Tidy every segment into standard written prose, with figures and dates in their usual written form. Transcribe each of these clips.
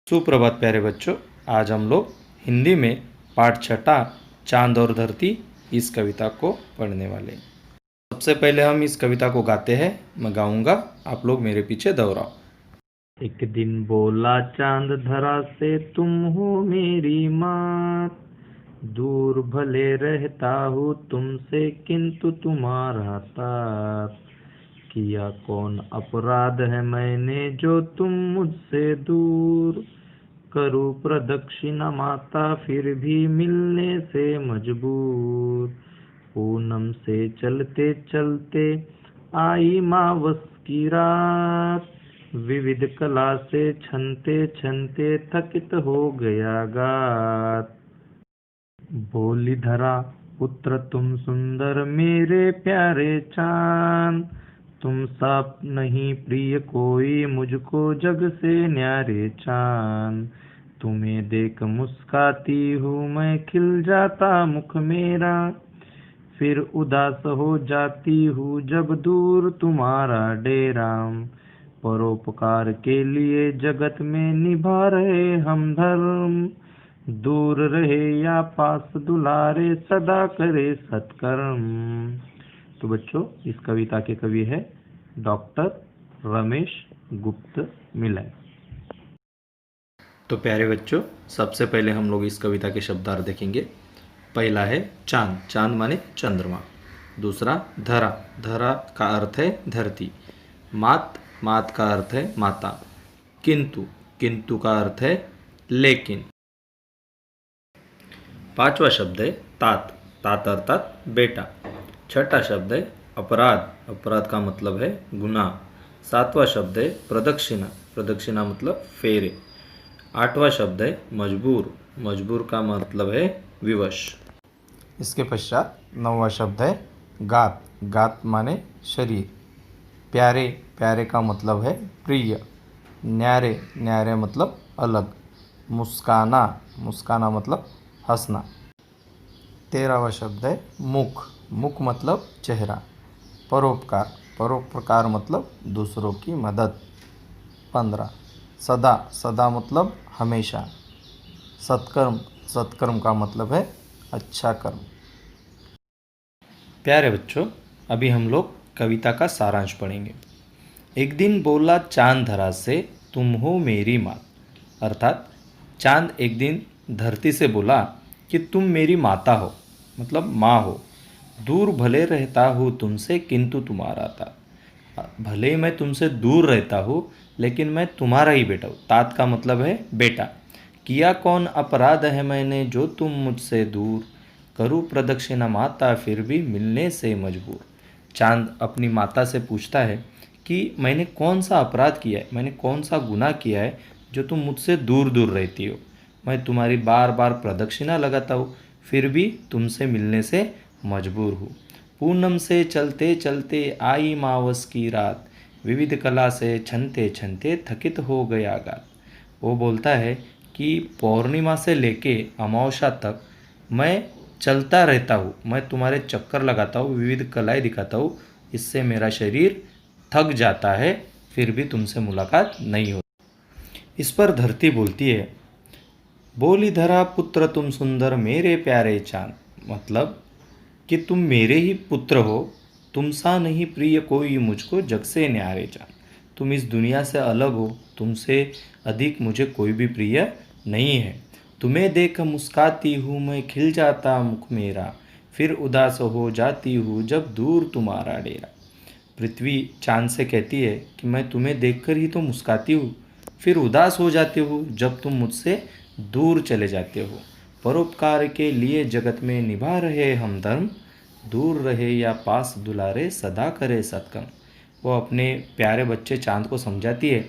सुप्रभात प्यारे बच्चों, आज हम लोग हिंदी में पाठ छठा चांद और धरती इस कविता को पढ़ने वाले हैं। सबसे पहले हम इस कविता को गाते हैं। मैं गाऊंगा, आप लोग मेरे पीछे दोहराओ। एक दिन बोला चांद धरा से, तुम हो मेरी मात। दूर भले रहता हूँ तुमसे, किंतु तुम्हारा तात। किया कौन अपराध है मैंने, जो तुम मुझसे दूर। करूँ प्रदक्षिणा माता, फिर भी मिलने से मजबूर। पूनम से चलते चलते आई मावस की रात। विविध कला से छनते छनते थकित हो गया गात। बोली धरा पुत्र तुम सुंदर मेरे प्यारे चांद। तुम सा नहीं प्रिय कोई मुझको जग से न्यारे चांद। तुम्हें देख मुस्काती हूँ मैं, खिल जाता मुख मेरा। फिर उदास हो जाती हूँ जब दूर तुम्हारा डेरा। परोपकार के लिए जगत में निभा रहे हम धर्म। दूर रहे या पास दुलारे, सदा करे सत्कर्म। तो बच्चों, इस कविता के कवि है डॉक्टर रमेश गुप्त मिलय। तो प्यारे बच्चों, सबसे पहले हम लोग इस कविता के शब्दार्थ देखेंगे। पहला है चांद, चांद माने चंद्रमा। दूसरा धरा, धरा का अर्थ है धरती। मात, मात का अर्थ है माता। किंतु, किंतु का अर्थ है लेकिन। पांचवा शब्द है तात, तात अर्थात बेटा। छठा शब्द है अपराध, अपराध का मतलब है गुनाह। सातवां शब्द है प्रदक्षिणा, प्रदक्षिणा मतलब फेरे। आठवां शब्द है मजबूर, मजबूर का मतलब है विवश। इसके पश्चात नौवां शब्द है गात, गात माने शरीर। प्यारे, प्यारे का मतलब है प्रिय। न्यारे, न्यारे मतलब अलग। मुस्काना, मुस्काना मतलब हंसना। 13वां शब्द है मुख, मुख मतलब चेहरा। परोपकार, परोपकार मतलब दूसरों की मदद। 15 सदा, सदा मतलब हमेशा। सत्कर्म, सत्कर्म का मतलब है अच्छा कर्म। प्यारे बच्चों, अभी हम लोग कविता का सारांश पढ़ेंगे। एक दिन बोला चांद धरा से, तुम हो मेरी मात। अर्थात चांद एक दिन धरती से बोला कि तुम मेरी माता हो, मतलब माँ हो। दूर भले रहता हूँ तुमसे, किंतु तुम्हारा तात। भले मैं तुमसे दूर रहता हूँ, लेकिन मैं तुम्हारा ही बेटा हूँ। तात का मतलब है बेटा। किया कौन अपराध है मैंने, जो तुम मुझसे दूर। करूँ प्रदक्षिणा माता, फिर भी मिलने से मजबूर। चांद अपनी माता से पूछता है कि मैंने कौन सा अपराध किया है, मैंने कौन सा गुनाह किया है जो तुम मुझसे दूर दूर रहती हो। मैं तुम्हारी बार बार प्रदक्षिणा लगाता हूँ, फिर भी तुमसे मिलने से मजबूर हूँ। पूनम से चलते चलते आई मावस की रात। विविध कला से छनते छनते थकित हो गया गात। वो बोलता है कि पौर्णिमा से लेके अमावस्या तक मैं चलता रहता हूँ, मैं तुम्हारे चक्कर लगाता हूँ, विविध कलाएँ दिखाता हूँ। इससे मेरा शरीर थक जाता है, फिर भी तुमसे मुलाकात नहीं होती। इस पर धरती बोलती है, बोली धरा पुत्र तुम सुंदर मेरे प्यारे चांद। मतलब कि तुम मेरे ही पुत्र हो, तुम सा नहीं प्रिय कोई मुझको जग से न्यारे चांद। तुम इस दुनिया से अलग हो, तुमसे अधिक मुझे कोई भी प्रिय नहीं है। तुम्हें देख मुस्काती हूँ मैं, खिल जाता मुख मेरा। फिर उदास हो जाती हूँ जब दूर तुम्हारा डेरा। पृथ्वी चांद से कहती है कि मैं तुम्हें देखकर ही तो मुस्काती हूँ, फिर उदास हो जाती हूँ जब तुम मुझसे दूर चले जाते हो। परोपकार के लिए जगत में निभा रहे हम धर्म। दूर रहे या पास दुलारे, सदा करे सत्कर्म। वो अपने प्यारे बच्चे चांद को समझाती है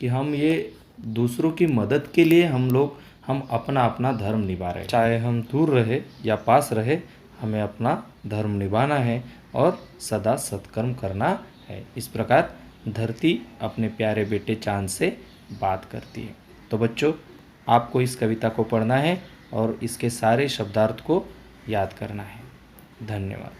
कि हम ये दूसरों की मदद के लिए हम अपना अपना धर्म निभा रहे हैं। चाहे हम दूर रहे या पास रहे, हमें अपना धर्म निभाना है और सदा सत्कर्म करना है। इस प्रकार धरती अपने प्यारे बेटे चांद से बात करती है। तो बच्चों, आपको इस कविता को पढ़ना है और इसके सारे शब्दार्थ को याद करना है। धन्यवाद।